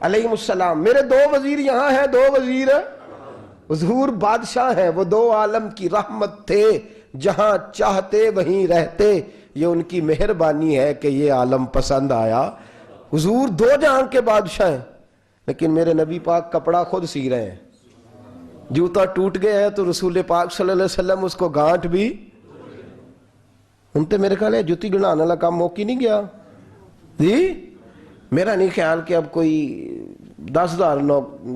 علیہ السلام، میرے 2 وزیر یہاں ہیں، 2 وزیر حضور بادشاہ ہیں، وہ 2 عالم کی رحمت تھے، جہاں چاہتے وہیں رہتے، یہ ان کی مہربانی ہے کہ یہ عالم پسند آیا۔ حضور 2 جہاں کے بادشاہ ہیں، لیکن میرے نبی پاک کپڑا خود سی رہے ہیں۔ جوتا ٹوٹ گیا ہے تو رسول پاک صلی اللہ علیہ وسلم اس کو گانٹ بھی ان تے میرے خیال ہے جوتی گنانے والا کام موقع نہیں گیا جی۔ میرا نہیں خیال کہ اب کوئی 10,000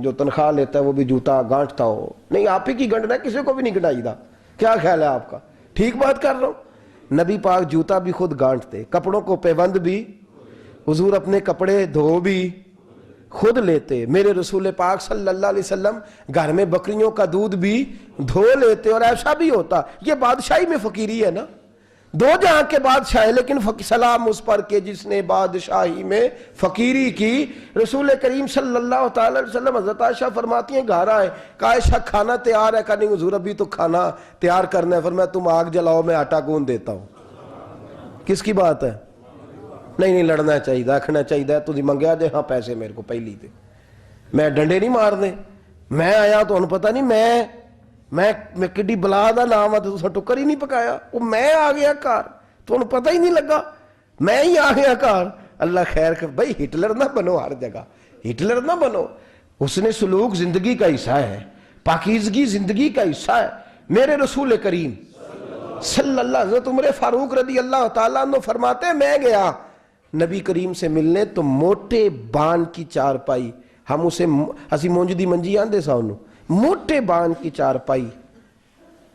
جو تنخواہ لیتا ہے وہ بھی جوتا گانٹتا ہو، نہیں، آپ ہی کی گنٹنا ہے، کسی کو بھی نہیں گنائی دا۔ کیا خیال ہے آپ کا؟ ٹھیک بات کر رہا ہوں؟ نبی پاک جوتا بھی خود گانٹتے، کپڑوں کو پیوند بھی، حضور اپنے کپڑے دھو بھی خود لیتے، میرے رسول پاک صلی اللہ علیہ وسلم گھر میں بکریوں کا دودھ بھی دھو لیتے، اور ایسا بھی ہوتا۔ یہ بادشاہی میں فقیری ہے نا، 2 جہاں کے بادشاہ ہیں، لیکن سلام اس پر کہ جس نے بادشاہی میں فقیری کی۔ رسول کریم صلی اللہ تعالی علیہ وسلم، حضرت عائشہ فرماتی ہیں گھر آئے، کہا عائشہ کھانا تیار ہے؟ کہا نہیں حضور ابھی تو کھانا تیار کرنا ہے۔ فرمایا تم آگ جلاؤ، میں آٹا گوندھ دیتا ہوں۔ کس کی بات ہے؟ نہیں لڑنا چاہیے، رکھنا چاہیے، تو منگیا دے ہاں پیسے میرے کو پہلی دے، میں ڈنڈے نہیں مارنے، میں آیا تو انہوں پتہ نہیں میں کڈی بلا دا نام ہے تو تسا ٹکر ہی نہیں پکایا، وہ میں آ گیا کار تو انہوں پتہ ہی نہیں لگا، میں ہی آ گیا کار۔ اللہ خیر کر، بھائی ہٹلر نہ بنو، ہر جگہ ہٹلر نہ بنو۔ حسن سلوک زندگی کا حصہ ہے، پاکیزگی زندگی کا حصہ ہے۔ میرے رسول کریم صلی اللہ، حضرت عمر فاروق رضی اللہ تعالیٰ عنہ فرماتے میں گیا نبی کریم سے ملنے تو موٹے بان کی چارپائی، ہم اسے اسی مونج دی منجی آندے سا انہوں، موٹے بان کی چارپائی،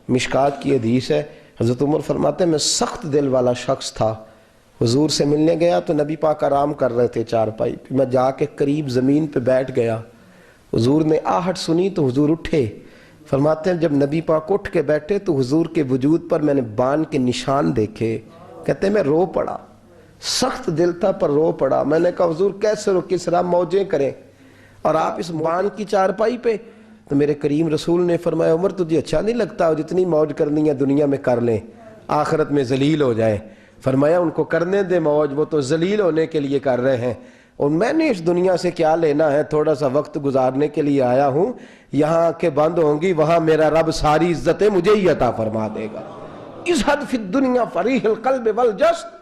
مشکات کی حدیث ہے۔ حضرت عمر فرماتے میں سخت دل والا شخص تھا، حضور سے ملنے گیا تو نبی پاک آرام کر رہے تھے چارپائی، میں جا کے قریب زمین پہ بیٹھ گیا، حضور نے آہٹ سنی تو حضور اٹھے۔ فرماتے ہیں جب نبی پاک اٹھ کے بیٹھے تو حضور کے وجود پر میں نے بان کے نشان دیکھے، کہتے ہیں میں رو پڑا، سخت دل تھا پر رو پڑا۔ میں نے کہا حضور کیسے رو، کس طرح موجیں کریں، اور آپ اس بان کی چارپائی پہ؟ تو میرے کریم رسول نے فرمایا عمر تجھے اچھا نہیں لگتا، جتنی موج کرنی ہے دنیا میں کر لیں، آخرت میں ذلیل ہو جائیں۔ فرمایا ان کو کرنے دے موج، وہ تو ذلیل ہونے کے لیے کر رہے ہیں، اور میں نے اس دنیا سے کیا لینا ہے، تھوڑا سا وقت گزارنے کے لیے آیا ہوں، یہاں کے بند ہوں گی، وہاں میرا رب ساری عزتیں مجھے ہی عطا فرما دے گا۔ ازہد فی الدنیا فریح القلب والجسد۔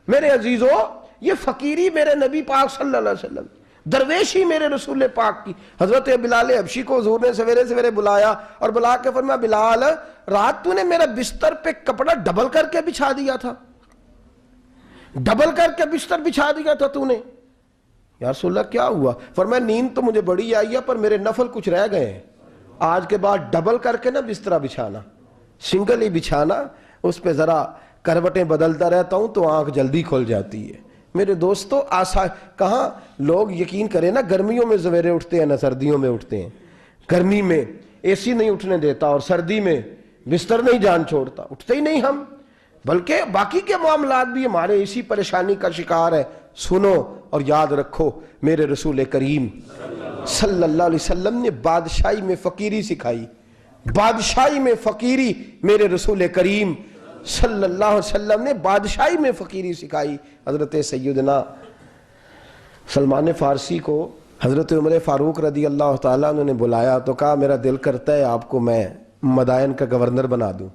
میرے عزیزو، یہ فقیری میرے نبی پاک صلی اللہ علیہ وسلم، درویشی میرے رسول پاک کی۔ حضرت بلال حبشی کو حضور نے سویرے سویرے بلایا اور بلا کے فرمایا بلال رات تو نے میرا بستر پہ کپڑا ڈبل کر کے بچھا دیا تھا، ڈبل کر کے بستر بچھا دیا تھا تو نے۔ یا رسول اللہ کیا ہوا؟ فرمایا نیند تو مجھے بڑی آئی ہے پر میرے نفل کچھ رہ گئے ہیں، آج کے بعد ڈبل کر کے نہ بسترا بچھانا، سنگل ہی بچھانا، اس پہ ذرا کروٹیں بدلتا رہتا ہوں تو آنکھ جلدی کھل جاتی ہے۔ میرے دوستو کہاں لوگ یقین کریں نا، گرمیوں میں سویرے اٹھتے ہیں نہ سردیوں میں اٹھتے ہیں، گرمی میں اے سی نہیں اٹھنے دیتا اور سردی میں بستر نہیں جان چھوڑتا، اٹھتے ہی نہیں ہم، بلکہ باقی کے معاملات بھی ہمارے اسی پریشانی کا شکار ہے۔ سنو اور یاد رکھو، میرے رسول کریم صلی اللہ علیہ وسلم نے بادشاہی میں فقیری سکھائی، بادشاہی میں فقیری میرے رسول کریم صلی اللہ علیہ وسلم نے بادشاہی میں فقیری سکھائی۔ حضرت سیدنا سلمان فارسی کو حضرت عمر فاروق رضی اللہ تعالیٰ عنہ نے بلایا تو کہا میرا دل کرتا ہے آپ کو میں مدائن کا گورنر بنا دوں۔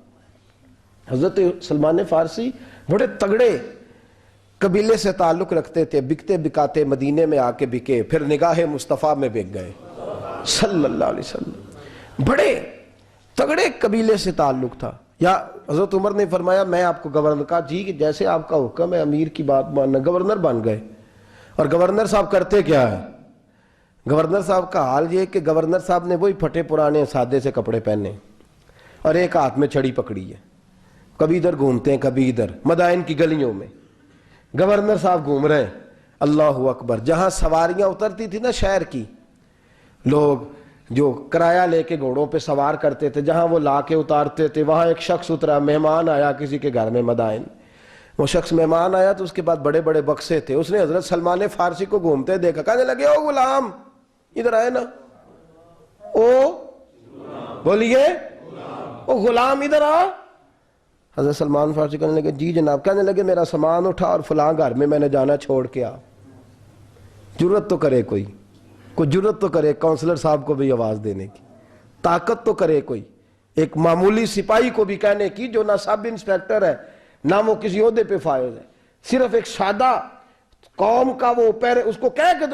حضرت سلمان فارسی بڑے تگڑے قبیلے سے تعلق رکھتے تھے، بکتے بکاتے مدینے میں آ کے بکے، پھر نگاہ مصطفیٰ میں بک گئے صلی اللہ علیہ وسلم، بڑے تگڑے قبیلے سے تعلق تھا۔ یا حضرت عمر نے فرمایا میں آپ کو گورنر، کہا جی کہ جیسے آپ کا حکم ہے، امیر کی بات ماننا، گورنر بن گئے۔ اور گورنر صاحب کرتے کیا ہے؟ گورنر صاحب کا حال یہ کہ گورنر صاحب نے وہی پھٹے پرانے سادے سے کپڑے پہنے اور ایک ہاتھ میں چھڑی پکڑی ہے، کبھی ادھر گھومتے ہیں کبھی ادھر، مدائن کی گلیوں میں گورنر صاحب گھوم رہے ہیں۔ اللہ اکبر، جہاں سواریاں اترتی تھی نا شہر کی، لوگ جو کرایہ لے کے گھوڑوں پہ سوار کرتے تھے، جہاں وہ لا کے اتارتے تھے، وہاں ایک شخص اترا، مہمان آیا کسی کے گھر میں مدائن، وہ شخص مہمان آیا تو اس کے بعد بڑے بڑے بکسے تھے، اس نے حضرت سلمان فارسی کو گھومتے دیکھا، کہنے لگے او غلام ادھر آئے نا، او بولیے او غلام ادھر آ۔ حضرت سلمان فارسی کہنے لگے جی جناب، کہنے لگے میرا سامان اٹھا اور فلاں گھر میں نے جانا چھوڑ کے آ، جرت تو کرے کوئی، کوئی جرت تو کرے کونسلر صاحب کو بھی آواز دینے کی، طاقت تو کرے کوئی، ایک معمولی سپاہی کو بھی کہنے کی جو نہ سب انسپیکٹر ہے نہ وہ کسی عہدے پہ فائز ہے، صرف ایک سادہ قوم کا وہ اس کو کہہ کے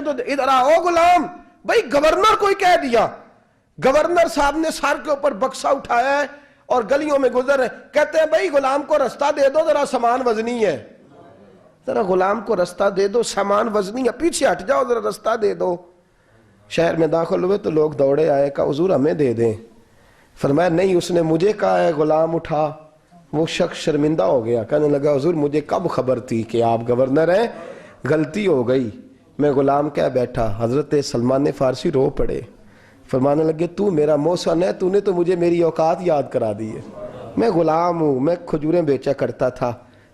تو ادھر آؤ غلام، بھائی گورنر کوئی کہہ دیا، گورنر صاحب نے سر کے اوپر بکسا اٹھایا ہے اور گلیوں میں گزر رہے، کہتے ہیں بھائی غلام کو رستہ دے دو، ذرا سامان وزنی ہے، ذرا غلام کو رستہ دے دو، سامان وزنی ہے، پیچھے ہٹ جاؤ، ذرا رستہ دے دو۔ شہر میں داخل ہوئے تو لوگ دوڑے آئے، کہا حضور ہمیں دے دیں، فرمایا نہیں، اس نے مجھے کہا ہے غلام اٹھا۔ وہ شخص شرمندہ ہو گیا، کہنے لگا حضور مجھے کب خبر تھی کہ آپ گورنر ہیں، غلطی ہو گئی، میں غلام کہہ بیٹھا۔ حضرت سلمان فارسی رو پڑے، فرمانے لگے تو میرا محسن ہے، تو نے تو مجھے میری اوقات یاد کرا دی ہے، میں غلام ہوں، میں کھجوریں بیچا کرتا تھا،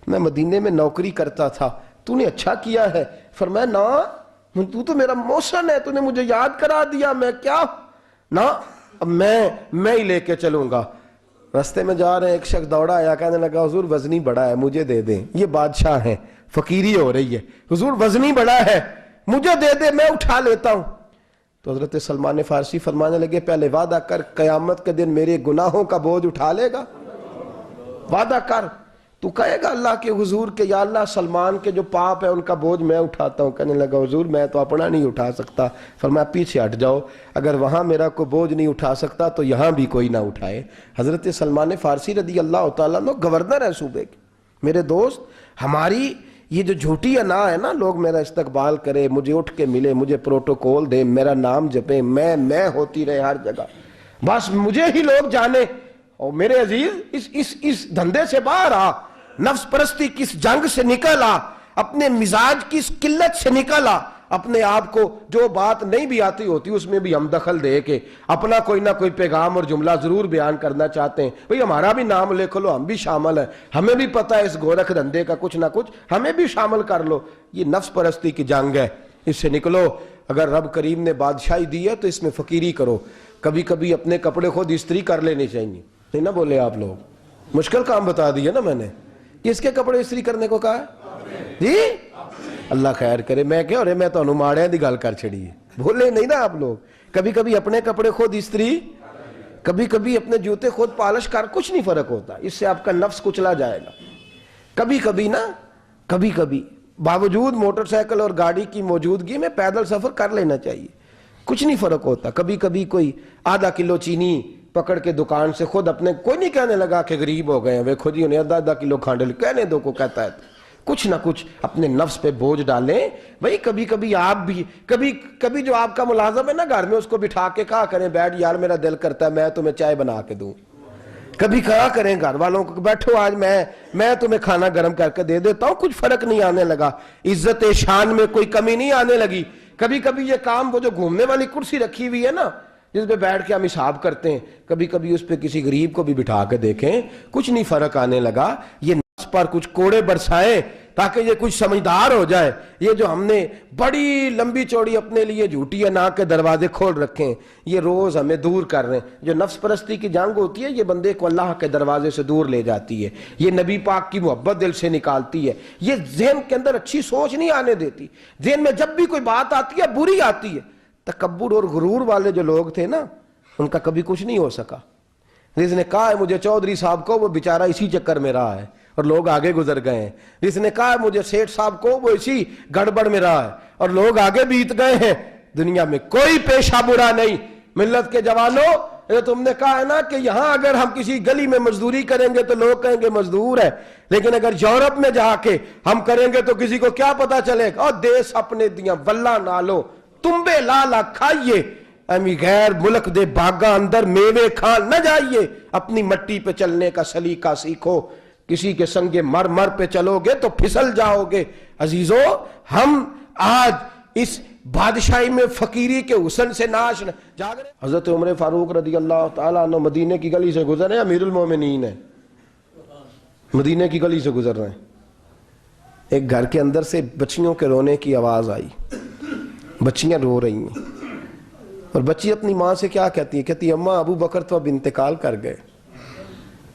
میں مدینے میں نوکری کرتا تھا، تو نے اچھا کیا ہے۔ فرمایا نا، تو میرا محسن ہے، تو نے مجھے یاد کرا دیا، میں کیا نا، اب میں ہی لے کے چلوں گا۔ رستے میں جا رہے ہیں، ایک شخص دوڑا آیا، کہنے لگا حضور وزنی بڑا ہے، مجھے دے دیں، یہ بادشاہ ہیں، فقیری ہو رہی ہے، حضور وزنی بڑا ہے مجھے دے دے، میں اٹھا لیتا ہوں۔ تو حضرت سلمان فارسی فرمانے لگے پہلے وعدہ کر قیامت کے دن میرے گناہوں کا بوجھ اٹھا لے گا، وعدہ کر، تو کہے گا اللہ کے حضور کے یا اللہ سلمان کے جو پاپ ہے ان کا بوجھ میں اٹھاتا ہوں۔ کہنے لگا حضور میں تو اپنا نہیں اٹھا سکتا۔ فرمایا پیچھے ہٹ جاؤ، اگر وہاں میرا کوئی بوجھ نہیں اٹھا سکتا تو یہاں بھی کوئی نہ اٹھائے۔ حضرت سلمان فارسی رضی اللہ تعالیٰ عنہ گورنر ہے صوبے کے۔ میرے دوست، ہماری یہ جو جھوٹی انا ہے نا، لوگ میرا استقبال کرے، مجھے اٹھ کے ملے، مجھے پروٹوکول دے، میرا نام جپے، میں ہوتی رہے ہر جگہ، بس مجھے ہی لوگ جانے۔ اور میرے عزیز اس دھندے سے باہر آ، نفس پرستی کی اس جنگ سے نکل آ، اپنے مزاج کی اس قلت سے نکل آ، اپنے آپ کو جو بات نہیں بھی آتی ہوتی اس میں بھی ہم دخل دے کے اپنا کوئی نہ کوئی پیغام اور جملہ ضرور بیان کرنا چاہتے ہیں۔ بھئی ہمارا بھی نام لکھ لو، ہم بھی شامل ہیں، ہمیں بھی پتہ ہے اس گورکھ دھندے کا کچھ نہ کچھ، ہمیں بھی شامل کر لو۔ یہ نفس پرستی کی جنگ ہے، اس سے نکلو۔ اگر رب کریم نے بادشاہی دی ہے تو اس میں فقیری کرو، کبھی کبھی اپنے کپڑے خود استری کر لینے چاہیے، نہیں نہ بولے آپ لوگ، مشکل کام بتا دیا نا میں نے، کس کے کپڑے استری کرنے کو کہا ہے جی؟ اللہ خیر کرے، میں کیا رہے، میں تو انماڑے دی گل کر چھڑی ہے، بھولے نہیں نا آپ لوگ۔ کبھی کبھی اپنے کپڑے خود استری، کبھی کبھی اپنے جوتے خود پالش کر، کچھ نہیں فرق ہوتا، اس سے آپ کا نفس کچلا جائے گا۔ کبھی کبھی نا، کبھی کبھی باوجود موٹر سائیکل اور گاڑی کی موجودگی میں پیدل سفر کر لینا چاہیے، کچھ نہیں فرق ہوتا۔ کبھی کبھی کوئی آدھا کلو چینی پکڑ کے دکان سے خود اپنے، کوئی نہیں کہنے لگا کہ غریب ہو گئے ہیں، وہ خود ہی انہیں آدھا کلو کھانڈل، کہنے دو کو کہتا ہے، کچھ نہ کچھ اپنے نفس پہ بوجھ ڈالیں۔ بھئی کبھی کبھی آپ بھی، کبھی جو آپ کا ملازم ہے نا گھر میں، اس کو بٹھا کے کہا کریں بیٹھ یار میرا دل کرتا ہے میں تمہیں چائے بنا کے دوں، کبھی کہا کریں گھر والوں کو بیٹھو آج میں تمہیں کھانا گرم کر کے دے دیتا ہوں، کچھ فرق نہیں آنے لگا، عزت شان میں کوئی کمی نہیں آنے لگی۔ کبھی کبھی یہ کام، وہ جو گھومنے والی کرسی رکھی ہوئی ہے نا جس پہ بیٹھ کے ہم حساب کرتے ہیں، کبھی کبھی اس پہ کسی غریب کو بھی بٹھا کے دیکھیں، کچھ نہیں فرق آنے لگا۔ یہ نفس پر کچھ کوڑے برسائیں تاکہ یہ کچھ سمجھدار ہو جائے۔ یہ جو ہم نے بڑی لمبی چوڑی اپنے لیے جھوٹی ناک کے دروازے کھول رکھے ہیں، یہ روز ہمیں دور کر رہے ہیں۔ جو نفس پرستی کی جنگ ہوتی ہے یہ بندے کو اللہ کے دروازے سے دور لے جاتی ہے، یہ نبی پاک کی محبت دل سے نکالتی ہے، یہ ذہن کے اندر اچھی سوچ نہیں آنے دیتی۔ ذہن میں جب بھی کوئی بات آتی ہے بری آتی ہے۔ تکبر اور غرور والے جو لوگ تھے نا ان کا کبھی کچھ نہیں ہو سکا۔ جس نے کہا ہے مجھے چودھری صاحب کو، وہ بیچارہ اسی چکر میں رہا ہے اور لوگ آگے گزر گئے ہیں۔ جس نے کہا ہے مجھے سیٹھ صاحب کو، وہ اسی گڑبڑ میں رہا ہے اور لوگ آگے بیت گئے ہیں۔ دنیا میں کوئی پیشہ برا نہیں۔ ملت کے جوانوں، یہ تم نے کہا ہے نا کہ یہاں اگر ہم کسی گلی میں مزدوری کریں گے تو لوگ کہیں گے مزدور ہے، لیکن اگر یورپ میں جا کے ہم کریں گے تو کسی کو کیا پتا چلے گا؟ اور دیس اپنے دیاں واللہ نالو تمبے لالا کھائیے، امی غیر ملک دے باغاں اندر میوے کھان نہ جائیے، اپنی مٹی پہ چلنے کا سلیقہ سیکھو۔ کسی کے سنگ مر پہ چلو گے تو پھسل جاؤ گے۔ عزیزو، ہم آج اس بادشاہی میں فقیری کے حسن سے ناش جاگ رہے۔ حضرت عمر فاروق رضی اللہ تعالیٰ عنہ مدینے کی گلی سے گزر رہے ہیں، امیر المومنین ہے، مدینے کی گلی سے گزر رہے ہیں، ایک گھر کے اندر سے بچیوں کے رونے کی آواز آئی، بچیاں رو رہی ہیں، اور بچی اپنی ماں سے کیا کہتی ہے؟ کہتی ہے اماں ابو بکر تو اب انتقال کر گئے،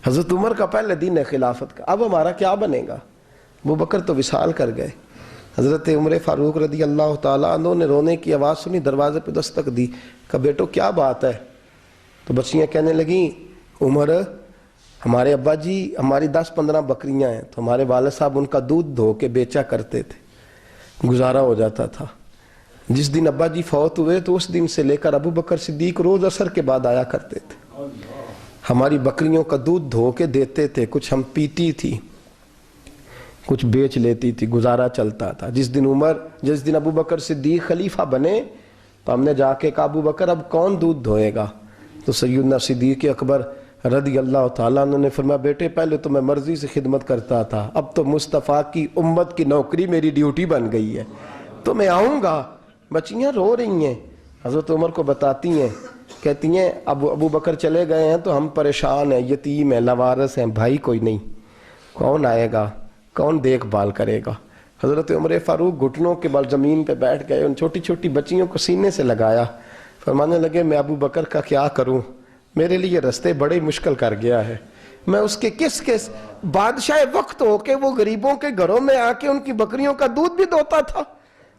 حضرت عمر کا پہلے دن ہے خلافت کا، اب ہمارا کیا بنے گا؟ ابو بکر تو وصال کر گئے۔ حضرت عمر فاروق رضی اللہ تعالیٰ عنہ نے رونے کی آواز سنی، دروازے پہ دستک دی، کہا بیٹو کیا بات ہے؟ تو بچیاں کہنے لگیں عمر ہمارے ابا جی ہماری 10-15 بکریاں ہیں، تو ہمارے والد صاحب ان کا دودھ دھو کے بیچا کرتے تھے، گزارا ہو جاتا تھا۔ جس دن ابا جی فوت ہوئے تو اس دن سے لے کر ابو بکر صدیق روز عصر کے بعد آیا کرتے تھے، ہماری بکریوں کا دودھ دھو کے دیتے تھے، کچھ ہم پیتی تھی کچھ بیچ لیتی تھی، گزارا چلتا تھا۔ جس دن ابو بکر صدیق خلیفہ بنے تو ہم نے جا کے کہا ابو بکر اب کون دودھ دھوئے گا؟ تو سیدنا صدیق اکبر رضی اللہ تعالیٰ عنہ نے فرمایا بیٹے پہلے تو میں مرضی سے خدمت کرتا تھا، اب تو مصطفیٰ کی امت کی نوکری میری ڈیوٹی بن گئی ہے، تو میں آؤں گا۔ بچیاں رو رہی ہیں، حضرت عمر کو بتاتی ہیں، کہتی ہیں ابو بکر چلے گئے ہیں تو ہم پریشان ہیں، یتیم ہیں، لاوارث ہیں، بھائی کوئی نہیں، کون آئے گا، کون دیکھ بھال کرے گا؟ حضرت عمر فاروق گھٹنوں کے بل زمین پہ بیٹھ گئے، ان چھوٹی چھوٹی بچیوں کو سینے سے لگایا، فرمانے لگے میں ابو بکر کا کیا کروں، میرے لیے رستے بڑے مشکل کر گیا ہے، میں اس کے کس بادشاہ وقت ہو کے وہ غریبوں کے گھروں میں آ کے ان کی بکریوں کا دودھ بھی دوتا تھا،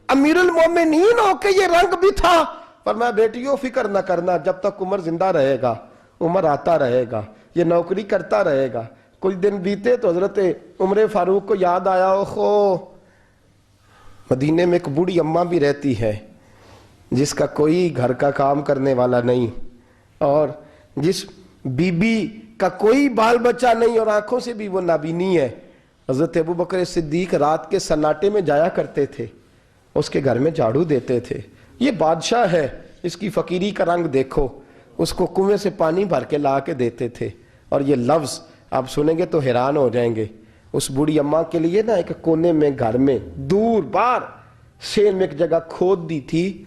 امیر المومنین ہو کے یہ رنگ بھی تھا۔ فرمایا بیٹیوں فکر نہ کرنا، جب تک عمر زندہ رہے گا، عمر آتا رہے گا، یہ نوکری کرتا رہے گا۔ کچھ دن بیتے تو حضرت عمر فاروق کو یاد آیا اوہو مدینے میں ایک بوڑھی اماں بھی رہتی ہے جس کا کوئی گھر کا کام کرنے والا نہیں، اور جس بی بی کا کوئی بال بچہ نہیں اور آنکھوں سے بھی وہ نابینی ہے۔ حضرت ابو بکر صدیق رات کے سناٹے میں جایا کرتے تھے، اس کے گھر میں جھاڑو دیتے تھے، یہ بادشاہ ہے، اس کی فقیری کا رنگ دیکھو، اس کو کنویں سے پانی بھر کے لا کے دیتے تھے۔ اور یہ لفظ آپ سنیں گے تو حیران ہو جائیں گے، اس بوڑھی اماں کے لیے نا ایک کونے میں گھر میں دور بار شیر میں ایک جگہ کھود دی تھی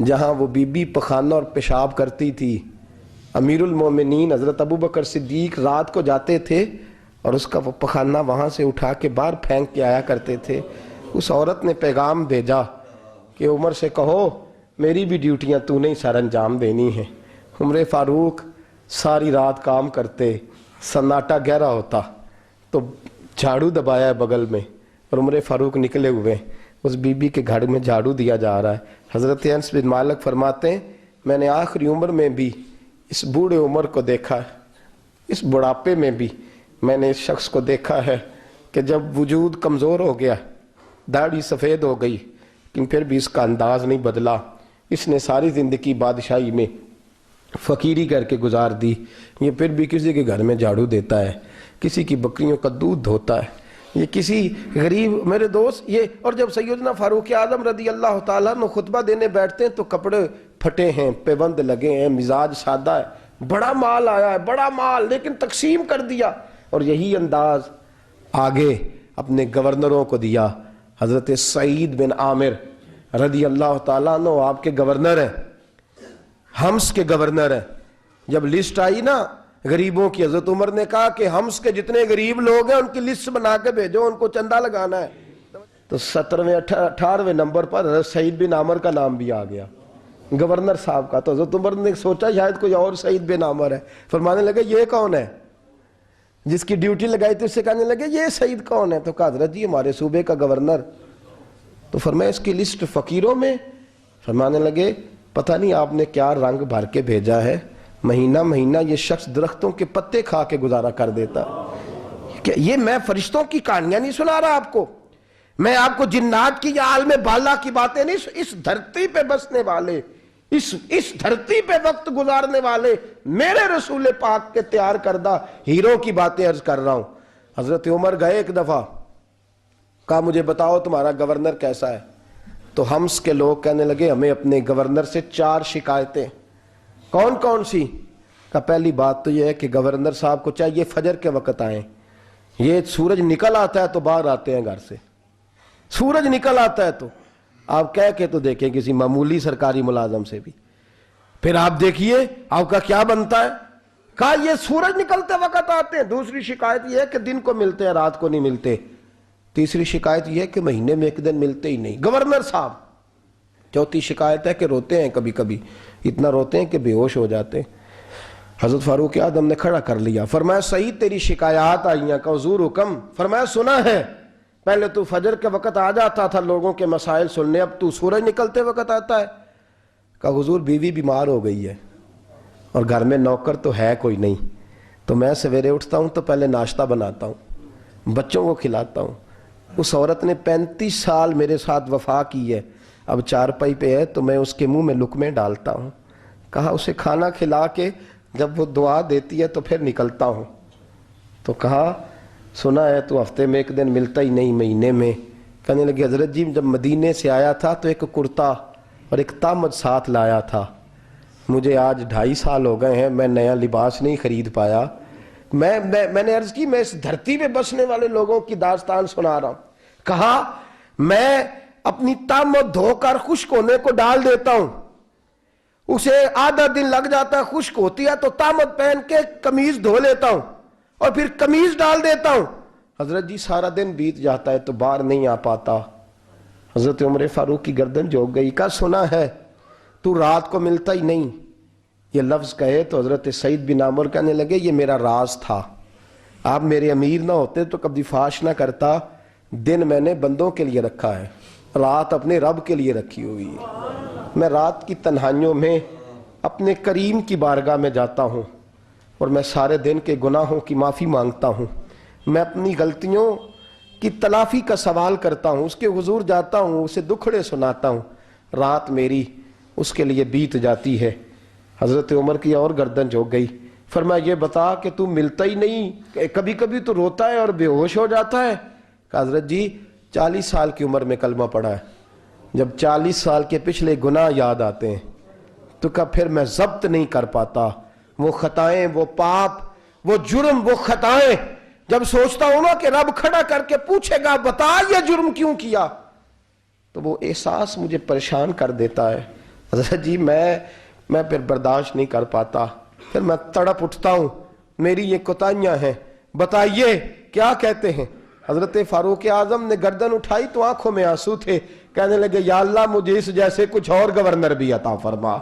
جہاں وہ بی بی پخانہ اور پیشاب کرتی تھی۔ امیر المومنین حضرت ابو بکر صدیق رات کو جاتے تھے اور اس کا وہ پخانہ وہاں سے اٹھا کے باہر پھینک کے آیا کرتے تھے۔ اس عورت نے پیغام بھیجا کہ عمر سے کہو میری بھی ڈیوٹیاں تو نے سر انجام دینی ہیں۔ عمر فاروق ساری رات کام کرتے، سناٹا گہرا ہوتا تو جھاڑو دبایا ہے بغل میں اور عمر فاروق نکلے ہوئے، اس بی بی کے گھر میں جھاڑو دیا جا رہا ہے۔ حضرت انس بن مالک فرماتے ہیں میں نے آخری عمر میں بھی اس بوڑھے عمر کو دیکھا ہے، اس بڑھاپے میں بھی میں نے اس شخص کو دیکھا ہے کہ جب وجود کمزور ہو گیا، داڑھی سفید ہو گئی، لیکن پھر بھی اس کا انداز نہیں بدلا۔ اس نے ساری زندگی بادشاہی میں فقیری کر کے گزار دی، یہ پھر بھی کسی کے گھر میں جھاڑو دیتا ہے، کسی کی بکریوں کا دودھ دھوتا ہے، یہ کسی غریب میرے دوست یہ۔ اور جب سیدنا فاروق اعظم رضی اللہ تعالیٰ عنہ خطبہ دینے بیٹھتے ہیں تو کپڑے پھٹے ہیں، پیبند لگے ہیں، مزاج سادہ ہے، بڑا مال آیا ہے، بڑا مال، لیکن تقسیم کر دیا، اور یہی انداز آگے اپنے گورنروں کو دیا۔ حضرت سعید بن عامر رضی اللہ تعالیٰ عنہ آپ کے گورنر ہیں، حمص کے گورنر ہیں۔ جب لسٹ آئی نا غریبوں کی، حضرت عمر نے کہا کہ حمص کے جتنے غریب لوگ ہیں ان کی لسٹ بنا کے بھیجو، ان کو چندہ لگانا ہے۔ تو 17ویں 18ویں نمبر پر حضرت سعید بن عامر کا نام بھی آ گیا، گورنر صاحب کا۔ تو حضرت عمر نے سوچا شاید کوئی اور سعید بن عامر ہے، فرمانے لگے یہ کون ہے؟ جس کی ڈیوٹی لگائی تھی اس سے کہنے لگے یہ سعید کون ہے؟ تو کہا حضرت جی ہمارے صوبے کا گورنر۔ تو فرمایا اس کی لسٹ فقیروں میں؟ فرمانے لگے پتہ نہیں آپ نے کیا رنگ بھر کے بھیجا ہے، مہینہ مہینہ یہ شخص درختوں کے پتے کھا کے گزارا کر دیتا۔ کہ یہ میں فرشتوں کی کہانیاں نہیں سنا رہا آپ کو، میں آپ کو جنات کی یا عالم بالا کی باتیں نہیں، اس دھرتی پہ بسنے والے، اس دھرتی پہ وقت گزارنے والے میرے رسول پاک کے تیار کردہ ہیرو کی باتیں عرض کر رہا ہوں۔ حضرت عمر گئے ایک دفعہ، کہا مجھے بتاؤ تمہارا گورنر کیسا ہے؟ تو حمص کے لوگ کہنے لگے ہمیں اپنے گورنر سے 4 شکایتیں۔ کون کون سی؟ کہا پہلی بات تو یہ ہے کہ گورنر صاحب کو چاہیے فجر کے وقت آئیں، یہ سورج نکل آتا ہے تو باہر آتے ہیں گھر سے، سورج نکل آتا ہے تو آپ کہہ کے تو دیکھیں کسی معمولی سرکاری ملازم سے بھی، پھر آپ دیکھیے آپ کا کیا بنتا ہے۔ کہا یہ سورج نکلتے وقت آتے ہیں۔ دوسری شکایت یہ ہے کہ دن کو ملتے ہیں رات کو نہیں ملتے۔ تیسری شکایت یہ ہے کہ مہینے میں ایک دن ملتے ہی نہیں گورنر صاحب۔ چوتھی شکایت ہے کہ روتے ہیں، کبھی کبھی اتنا روتے ہیں کہ بے ہوش ہو جاتے ہیں۔ حضرت فاروق اعظم نے کھڑا کر لیا، فرمایا سعید تیری شکایات آئی ہیں، کہ حضور حکم۔ فرمایا سنا ہے پہلے تو فجر کے وقت آ جاتا تھا لوگوں کے مسائل سننے، اب تو سورج نکلتے وقت آتا ہے۔ کہا حضور بیوی بیمار ہو گئی ہے اور گھر میں نوکر تو ہے کوئی نہیں، تو میں سویرے اٹھتا ہوں تو پہلے ناشتہ بناتا ہوں، بچوں کو کھلاتا ہوں۔ اس عورت نے 35 سال میرے ساتھ وفا کی ہے، اب چارپائی پہ ہے تو میں اس کے منہ میں لقمے ڈالتا ہوں۔ کہا اسے کھانا کھلا کے جب وہ دعا دیتی ہے تو پھر نکلتا ہوں۔ تو کہا سنا ہے تو ہفتے میں ایک دن ملتا ہی نہیں، مہینے میں۔ کہنے لگے حضرت جی جب مدینے سے آیا تھا تو ایک کرتا اور ایک تامد ساتھ لایا تھا، مجھے آج 2.5 سال ہو گئے ہیں، میں نیا لباس نہیں خرید پایا۔ میں نے عرض کی میں اس دھرتی پہ بسنے والے لوگوں کی داستان سنا رہا ہوں۔ کہا میں اپنی تامد دھو کر خشک ہونے کو ڈال دیتا ہوں، اسے آدھا دن لگ جاتا ہے، خشک ہوتی ہے تو تامد پہن کے قمیض دھو لیتا ہوں اور پھر قمیض ڈال دیتا ہوں۔ حضرت جی سارا دن بیت جاتا ہے تو باہر نہیں آ پاتا۔ حضرت عمر فاروق کی گردن جھک گئی۔ کہا سنا ہے تو رات کو ملتا ہی نہیں، یہ لفظ کہے تو حضرت سعید بن عامر کہنے لگے یہ میرا راز تھا، آپ میرے امیر نہ ہوتے تو کبھی فاش نہ کرتا، دن میں نے بندوں کے لیے رکھا ہے، رات اپنے رب کے لیے رکھی ہوئی ہے۔ میں رات کی تنہائیوں میں اپنے کریم کی بارگاہ میں جاتا ہوں اور میں سارے دن کے گناہوں کی معافی مانگتا ہوں، میں اپنی غلطیوں کی تلافی کا سوال کرتا ہوں، اس کے حضور جاتا ہوں، اسے دکھڑے سناتا ہوں، رات میری اس کے لیے بیت جاتی ہے۔ حضرت عمر کی اور گردن جھک گئی۔ فرمایا یہ بتا کہ تو ملتا ہی نہیں، کبھی کبھی تو روتا ہے اور بے ہوش ہو جاتا ہے۔ کہ حضرت جی 40 سال کی عمر میں کلمہ پڑھا ہے، جب 40 سال کے پچھلے گناہ یاد آتے ہیں تو کہا پھر میں ضبط نہیں کر پاتا، وہ خطائیں، وہ پاپ، وہ جرم، وہ خطائیں جب سوچتا ہوں نا کہ رب کھڑا کر کے پوچھے گا بتا یہ جرم کیوں کیا، تو وہ احساس مجھے پریشان کر دیتا ہے۔ حضرت جی میں پھر برداشت نہیں کر پاتا، پھر میں تڑپ اٹھتا ہوں، میری یہ کوتاہیاں ہیں، بتائیے کیا کہتے ہیں۔ حضرت فاروق اعظم نے گردن اٹھائی تو آنکھوں میں آنسو تھے، کہنے لگے یا اللہ مجھے اس جیسے کچھ اور گورنر بھی عطا فرما،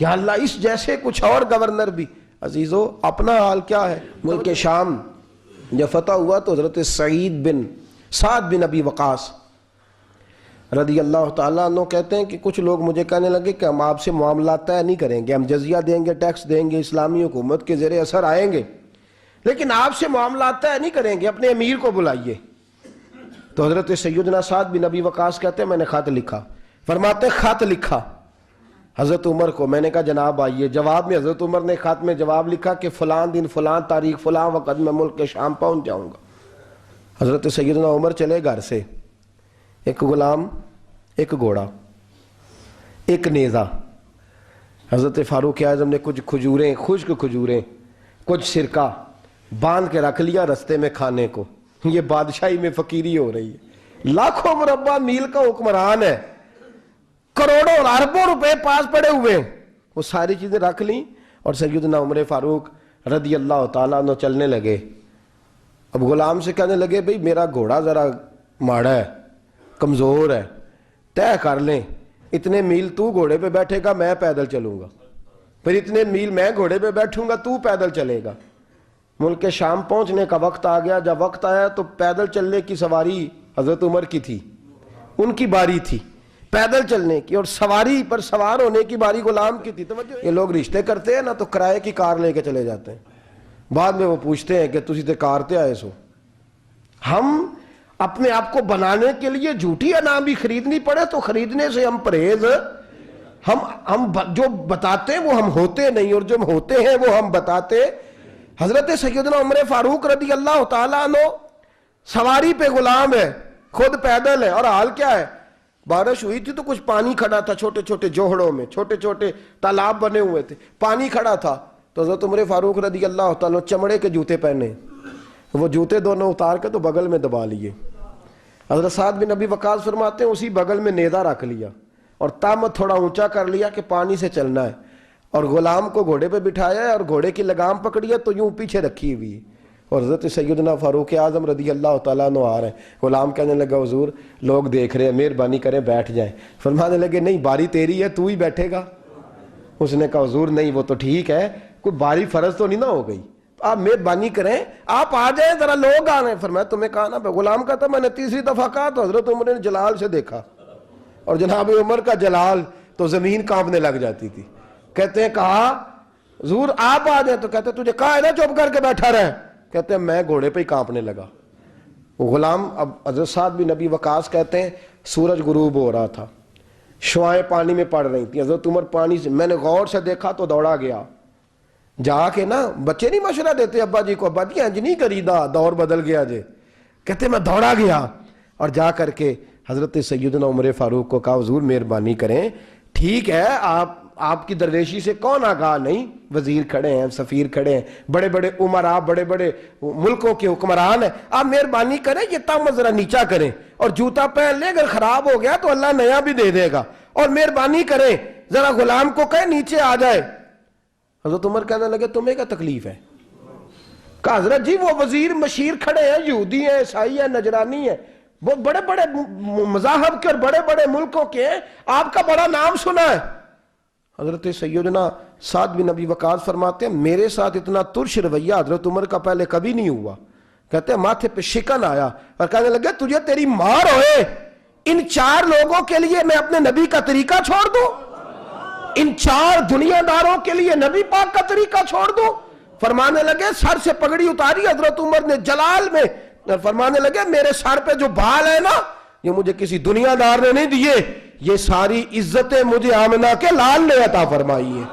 یا اللہ اس جیسے کچھ اور گورنر بھی۔ عزیزو اپنا حال کیا ہے؟ ملک شام جب فتح ہوا تو حضرت سعد بن ابی وقاص رضی اللہ تعالیٰ عنہ کہتے ہیں کہ کچھ لوگ مجھے کہنے لگے کہ ہم آپ سے معاملات طے نہیں کریں گے، ہم جزیہ دیں گے، ٹیکس دیں گے، اسلامی حکومت کے زیر اثر آئیں گے، لیکن آپ سے معاملات طے نہیں کریں گے، اپنے امیر کو بلائیے۔ تو حضرت سیدنا سعد بن ابی وقاص کہتے ہیں میں نے خط لکھا۔ فرماتے خط لکھا حضرت عمر کو، میں نے کہا جناب آئیے۔ جواب میں حضرت عمر نے خط میں جواب لکھا کہ فلاں دن فلاں تاریخ فلاں وقت میں ملک شام پہنچ جاؤں گا۔ حضرت سیدنا عمر چلے گھر سے، ایک غلام، ایک گھوڑا، ایک نیزہ۔ حضرت فاروق اعظم نے کچھ کھجوریں، خشک کھجوریں، کچھ سرکہ باندھ کے رکھ لیا رستے میں کھانے کو۔ یہ بادشاہی میں فقیری ہو رہی ہے، لاکھوں مربع میل کا حکمران ہے، کروڑوں اور اربوں روپے پاس پڑے ہوئے ہیں، وہ ساری چیزیں رکھ لیں اور سیدنا عمر فاروق رضی اللہ تعالیٰ عنہ چلنے لگے۔ اب غلام سے کہنے لگے بھئی میرا گھوڑا ذرا ماڑا ہے، کمزور ہے، طے کر لیں، اتنے میل تو گھوڑے پہ بیٹھے گا میں پیدل چلوں گا، پھر اتنے میل میں گھوڑے پہ بیٹھوں گا تو پیدل چلے گا۔ ملک شام پہنچنے کا وقت آ گیا، جب وقت آیا تو پیدل چلنے کی سواری حضرت عمر کی تھی، ان کی باری تھی پیدل چلنے کی، اور سواری پر سوار ہونے کی باری غلام کی تھی۔ توجہ، یہ لوگ رشتے کرتے ہیں نا تو کرائے کی کار لے کے چلے جاتے ہیں، بعد میں وہ پوچھتے ہیں کہ تسی تے کار تے آئے سو۔ ہم اپنے آپ کو بنانے کے لیے جھوٹی انعام بھی خریدنی پڑے تو خریدنے سے ہم پرہیز، ہم جو بتاتے ہیں وہ ہم ہوتے نہیں، اور جو ہم ہوتے ہیں وہ ہم بتاتے۔ حضرت سیدنا عمر فاروق رضی اللہ تعالیٰ عنہ سواری پہ غلام ہے، خود پیدل ہے، اور حال کیا ہے؟ بارش ہوئی تھی تو کچھ پانی کھڑا تھا، چھوٹے چھوٹے جوہڑوں میں چھوٹے چھوٹے تالاب بنے ہوئے تھے، پانی کھڑا تھا۔ تو حضرت عمر فاروق رضی اللہ تعالیٰ چمڑے کے جوتے پہنے، وہ جوتے دونوں اتار کے تو بغل میں دبا لیے۔ حضرت سعد بن ابی وقاص فرماتے ہیں اسی بغل میں نیزہ رکھ لیا اور تامت تھوڑا اونچا کر لیا کہ پانی سے چلنا ہے، اور غلام کو گھوڑے پہ بٹھایا ہے اور گھوڑے کی لگام پکڑی ہے تو یوں پیچھے رکھی ہوئی ہے، اور حضرت سیدنا فاروق اعظم رضی اللہ تعالیٰ عنہ آ رہے ہیں۔ غلام کہنے لگا حضور لوگ دیکھ رہے ہیں، مہربانی کریں بیٹھ جائیں۔ فرمانے لگے نہیں باری تیری ہے، تو ہی بیٹھے گا۔ اس نے کہا حضور نہیں وہ تو ٹھیک ہے، کوئی باری فرض تو نہیں نہ ہو گئی۔ آپ مہربانی کریں آپ آ جائیں ذرا لوگ آ رہے ہیں. فرمایا تمہیں کہا نا. غلام کہتا میں نے تیسری دفعہ کہا تو حضرت عمر نے جلال سے دیکھا, اور جناب عمر کا جلال تو زمین کانپنے لگ جاتی تھی. کہتے ہیں کہا حضور آپ آ جائیں, تو کہتے تجھے کہا ہے نا چپ کر کے بیٹھا رہے. کہتے ہیں میں گھوڑے پہ ہی کانپنے لگا. غلام اب حضرت سعد بن نبی وقاص کہتے ہیں سورج غروب ہو رہا تھا, شعائیں پانی میں پڑ رہی تھیں. حضرت عمر پانی سے, میں نے غور سے دیکھا تو دوڑا گیا. جا کے نا بچے نہیں مشورہ دیتے ابا جی کو, ابا جی انج نہیں کری دا, دور بدل گیا جے. کہتے میں دوڑا گیا اور جا کر کے حضرت سیدنا عمر فاروق کو کہا حضور مہربانی کریں, ٹھیک ہے آپ کی درویشی سے کون آگاہ نہیں, وزیر کھڑے ہیں, سفیر کھڑے ہیں, بڑے بڑے عمرا, بڑے بڑے ملکوں کے حکمران ہیں, آپ مہربانی کریں یہ تم ذرا نیچا کریں, اور جوتا پہن لے, اگر خراب ہو گیا تو اللہ نیا بھی دے دے گا, اور مہربانی کریں ذرا غلام کو کہیں نیچے آ جائے. حضرت عمر کہنے لگے تمہیں کیا تکلیف ہے؟ کہا حضرت جی وہ وزیر مشیر کھڑے ہیں, یہودی ہیں, عیسائی ہیں, نجرانی ہیں, وہ بڑے بڑے مذاہب کے اور بڑے بڑے ملکوں کے ہیں, آپ کا بڑا نام سنا ہے. حضرت سیدنا سعد بن نبی وقاص فرماتے ہیں میرے ساتھ اتنا ترش رویہ حضرت عمر کا پہلے کبھی نہیں ہوا. کہتے ہیں ماتھے پہ شکن آیا اور کہنے لگے تجھے تیری مار ہوئے, ان 4 لوگوں کے لیے میں اپنے نبی کا طریقہ چھوڑ دوں, ان 4 دنیا داروں کے لیے نبی پاک کا طریقہ چھوڑ دوں. فرمانے لگے سر سے پگڑی اتاری حضرت عمر نے جلال میں, فرمانے لگے میرے سر پہ جو بال ہے نا یہ مجھے کسی دنیا دار نے نہیں دیے, یہ ساری عزتیں مجھے آمنہ کے لال نے عطا فرمائی ہے,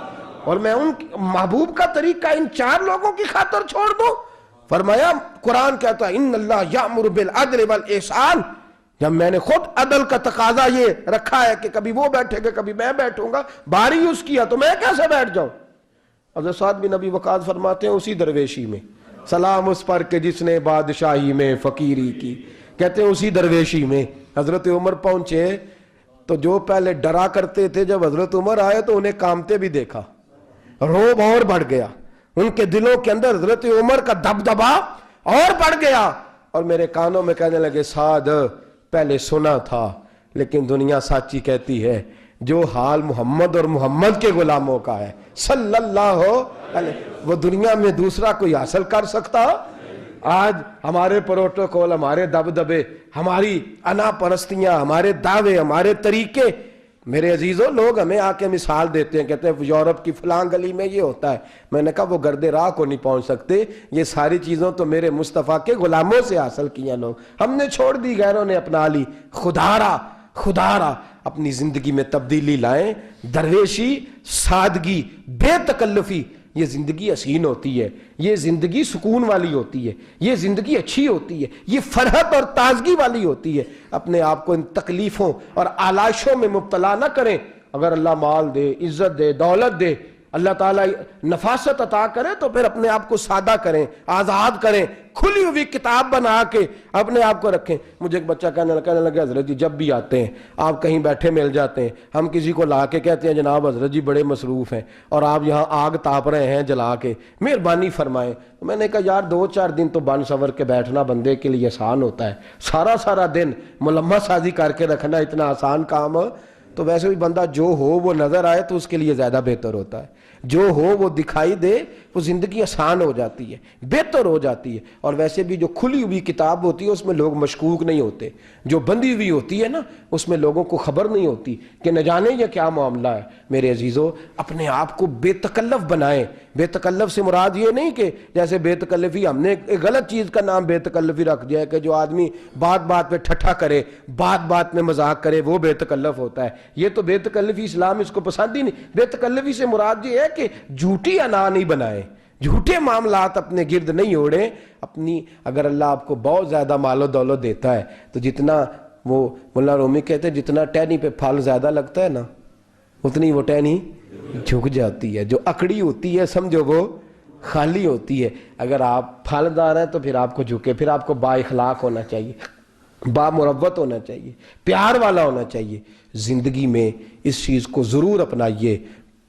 اور میں ان محبوب کا طریقہ ان 4 لوگوں کی خاطر چھوڑ دوں. فرمایا قرآن کہتا ہے ان اللہ یأمر بالعدل والاحسان, جب میں نے خود عدل کا تقاضا یہ رکھا ہے کہ کبھی وہ بیٹھے گا کبھی میں بیٹھوں گا, باری اس کیا تو میں کیسے بیٹھ جاؤں. حضرت سعد بن نبی وقاص فرماتے ہیں اسی درویشی میں سلام اس پر کہ جس نے بادشاہی میں فقیری کی. کہتے ہیں اسی درویشی میں حضرت عمر پہنچے تو جو پہلے ڈرا کرتے تھے جب حضرت عمر آئے تو انہیں کامتے بھی دیکھا, روب اور بڑھ گیا, ان کے دلوں کے اندر حضرت عمر کا دبدبا اور بڑھ گیا, اور میرے کانوں میں کہنے لگے سعد پہلے سنا تھا لیکن دنیا سچی کہتی ہے, جو حال محمد اور محمد کے غلاموں کا ہے صلی اللہ علیہ, وہ دنیا میں دوسرا کوئی حاصل کر سکتا. آج ہمارے پروٹوکول, ہمارے دبدبے, ہماری انا پرستیاں, ہمارے دعوے, ہمارے طریقے, میرے عزیزوں لوگ ہمیں آ کے مثال دیتے ہیں, کہتے ہیں یورپ کی فلاں گلی میں یہ ہوتا ہے. میں نے کہا وہ گرد راہ کو نہیں پہنچ سکتے, یہ ساری چیزوں تو میرے مصطفیٰ کے غلاموں سے حاصل کی ہیں لوگ, ہم نے چھوڑ دی, غیروں نے اپنا لی. خدا را اپنی زندگی میں تبدیلی لائیں. درویشی, سادگی, بے تکلفی, یہ زندگی حسین ہوتی ہے, یہ زندگی سکون والی ہوتی ہے, یہ زندگی اچھی ہوتی ہے, یہ فرحت اور تازگی والی ہوتی ہے. اپنے آپ کو ان تکلیفوں اور آلائشوں میں مبتلا نہ کریں. اگر اللہ مال دے, عزت دے, دولت دے, اللہ تعالیٰ نفاست عطا کرے تو پھر اپنے آپ کو سادہ کریں, آزاد کریں, کھلی ہوئی کتاب بنا کے اپنے آپ کو رکھیں. مجھے ایک بچہ کہنے لگا حضرت جی جب بھی آتے ہیں آپ کہیں بیٹھے مل جاتے ہیں, ہم کسی کو لا کے کہتے ہیں جناب حضرت جی بڑے مصروف ہیں اور آپ یہاں آگ تاپ رہے ہیں جلا کے, مہربانی فرمائیں. میں نے کہا یار 2-4 دن تو بن سور کے بیٹھنا بندے کے لیے آسان ہوتا ہے, سارا دن ملمہ سازی کر کے رکھنا اتنا آسان کام, تو ویسے بھی بندہ جو ہو وہ نظر آئے تو اس کے لیے زیادہ بہتر ہوتا ہے, جو ہو وہ دکھائی دے, وہ زندگی آسان ہو جاتی ہے, بہتر ہو جاتی ہے. اور ویسے بھی جو کھلی ہوئی کتاب ہوتی ہے اس میں لوگ مشکوک نہیں ہوتے, جو بندی ہوئی ہوتی ہے نا اس میں لوگوں کو خبر نہیں ہوتی کہ نہ جانے یہ کیا معاملہ ہے. میرے عزیزوں اپنے آپ کو بے تکلف بنائیں. بے تکلف سے مراد یہ نہیں کہ جیسے بے تکلفی ہم نے ایک غلط چیز کا نام بے تکلفی رکھ دیا ہے کہ جو آدمی بات پہ ٹھٹھا کرے, بات میں مذاق کرے, وہ بے تکلف ہوتا ہے. یہ تو بے تکلفی اسلام اس کو پسند ہی نہیں. بے تکلفی سے مراد یہ ہے کہ جھوٹی انا نہیں بنائیں, جھوٹے معاملات اپنے گرد نہیں اوڑیں. اپنی اگر اللہ آپ کو بہت زیادہ مال و دولت دیتا ہے تو جتنا وہ مولانا رومی کہتے ہیں جتنا ٹہنی پہ پھل زیادہ لگتا ہے نا اتنی وہ ٹہنی جھک جاتی ہے. جو اکڑی ہوتی ہے سمجھو وہ خالی ہوتی ہے. اگر آپ پھلدار ہیں تو پھر آپ کو جھکے, پھر آپ کو با اخلاق ہونا چاہیے, با مروت ہونا چاہیے, پیار والا ہونا چاہیے. زندگی میں اس چیز کو ضرور اپنائیے.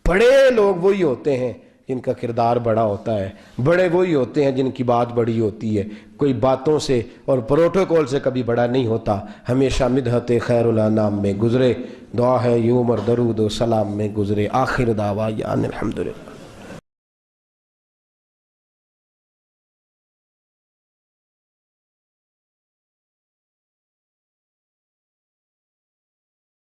بڑے لوگ وہی ہوتے ہیں جن کا کردار بڑا ہوتا ہے, بڑے وہی ہوتے ہیں جن کی بات بڑی ہوتی ہے. کوئی باتوں سے اور پروٹوکول سے کبھی بڑا نہیں ہوتا. ہمیشہ مدحت خیر الانام میں گزرے, دعا ہے یوم اور درود و سلام میں گزرے. آخر دعوا یان الحمدللہ.